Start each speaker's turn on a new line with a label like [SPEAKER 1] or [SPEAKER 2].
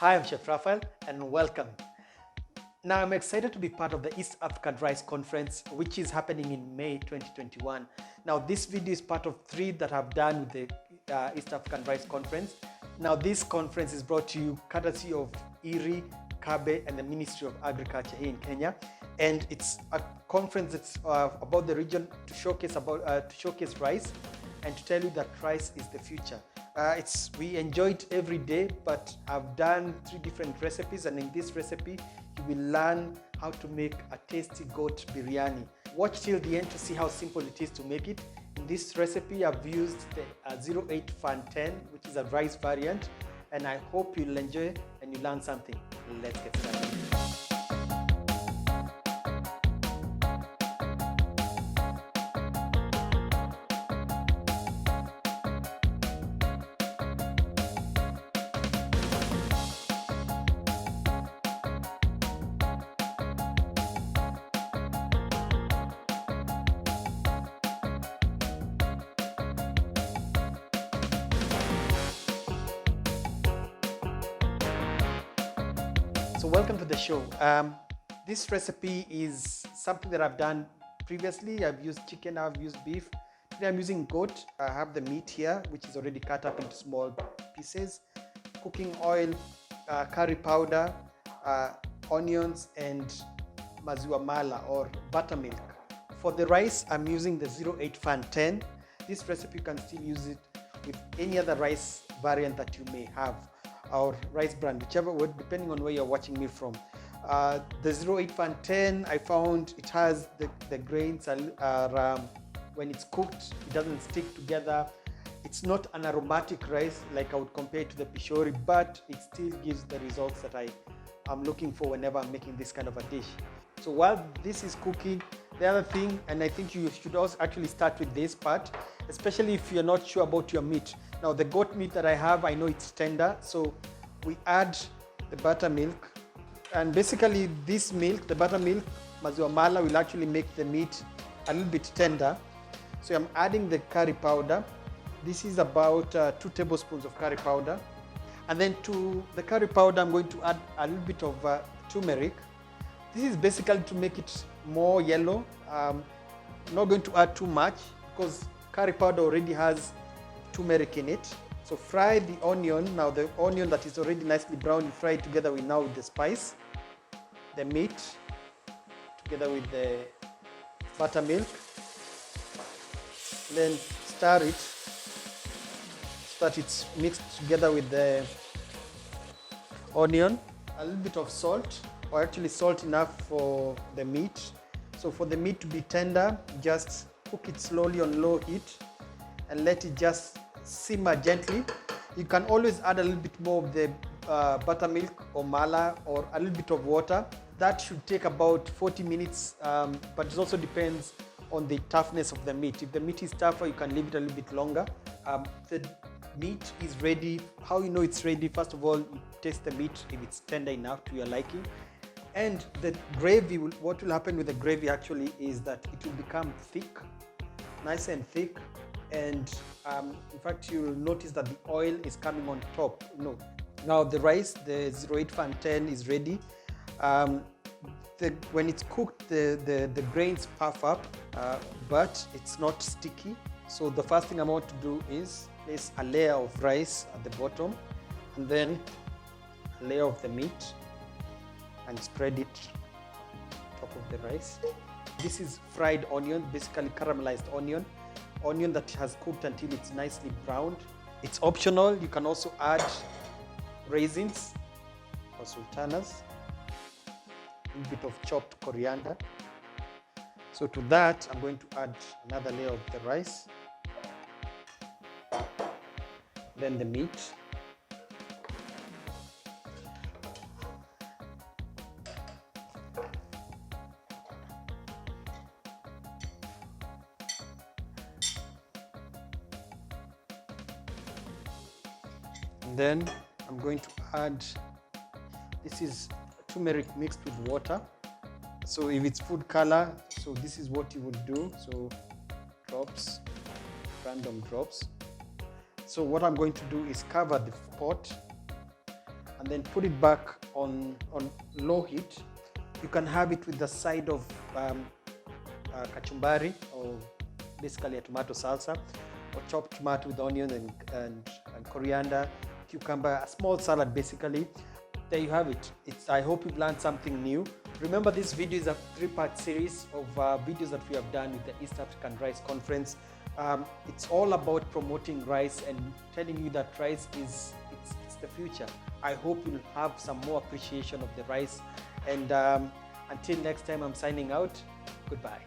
[SPEAKER 1] Hi, I'm Chef Raphael and welcome. Now I'm excited to be part of the East African Rice Conference, which is happening in May 2021. Now this video is part of 3 that I've done with the East African Rice Conference. Now this conference is brought to you courtesy of IRI, Kabe and the Ministry of Agriculture here in Kenya. And it's a conference that's about the region to showcase rice and to tell you that rice is the future. We enjoy it every day, but I've done 3 different recipes, and in this recipe you will learn how to make a tasty goat biryani. Watch till the end to see how simple it is to make it. In this recipe I've used the 08 Fan 10, which is a rice variant, and I hope you'll enjoy and you learn something. Let's get started. So welcome to the show. This recipe is something that I've done previously. I've used chicken, I've used beef. Today I'm using goat. I have the meat here, which is already cut up into small pieces. Cooking oil, curry powder, onions, and maziwa mala or buttermilk. For the rice, I'm using the 08 Fan 10. This recipe you can still use it with any other rice variant that you may have, or rice brand, whichever one, depending on where you're watching me from. The 08 Fan 10, I found it has the grains when it's cooked, it doesn't stick together. It's not an aromatic rice like I would compare it to the pishori, but it still gives the results that I'm looking for whenever I'm making this kind of a dish. So while this is cooking, the other thing, and I think you should also actually start with this part, especially if you're not sure about your meat. Now the goat meat that I have, I know it's tender, so we add the buttermilk, and basically this milk, the buttermilk, maziwa mala, will actually make the meat a little bit tender. So I'm adding the curry powder. This is about 2 tablespoons of curry powder, and then to the curry powder I'm going to add a little bit of turmeric. This is basically to make it more yellow. I'm not going to add too much because curry powder already has turmeric in it. So fry the onion. Now the onion that is already nicely brown, you fry it together with the spice, the meat, together with the buttermilk. Then stir it so that it's mixed together with the onion. A little bit of salt, or actually salt enough for the meat. So for the meat to be tender, just cook it slowly on low heat and let it just simmer gently. You can always add a little bit more of the buttermilk or mala, or a little bit of water. That should take about 40 minutes, but it also depends on the toughness of the meat. If the meat is tougher, you can leave it a little bit longer. The meat is ready. How you know it's ready? First of all, you taste the meat if it's tender enough to your liking. And the gravy, what will happen with the gravy actually is that it will become thick, nice and thick. And in fact, you'll notice that the oil is coming on top. Now the rice, the 08 Fan 10 is ready. When it's cooked, the grains puff up, but it's not sticky. So the first thing I want to do is place a layer of rice at the bottom, and then a layer of the meat, and spread it on top of the rice. This is fried onion, basically caramelized onion that has cooked until it's nicely browned. It's optional. You can also add raisins or sultanas, a little bit of chopped coriander. So to that, I'm going to add another layer of the rice, then the meat, and then I'm going to add, this is turmeric mixed with water. So if it's food color, so this is what you would do. So drops, random drops. So what I'm going to do is cover the pot, and then put it back on low heat. You can have it with the side of kachumbari, or basically a tomato salsa, or chopped tomato with onion and coriander, cucumber, a small salad basically. There you have it. I hope you've learned something new. Remember, this video is a 3-part series of videos that we have done with the East African Rice Conference. It's all about promoting rice and telling you that rice is it's the future. I hope you'll have some more appreciation of the rice. And until next time, I'm signing out. Goodbye.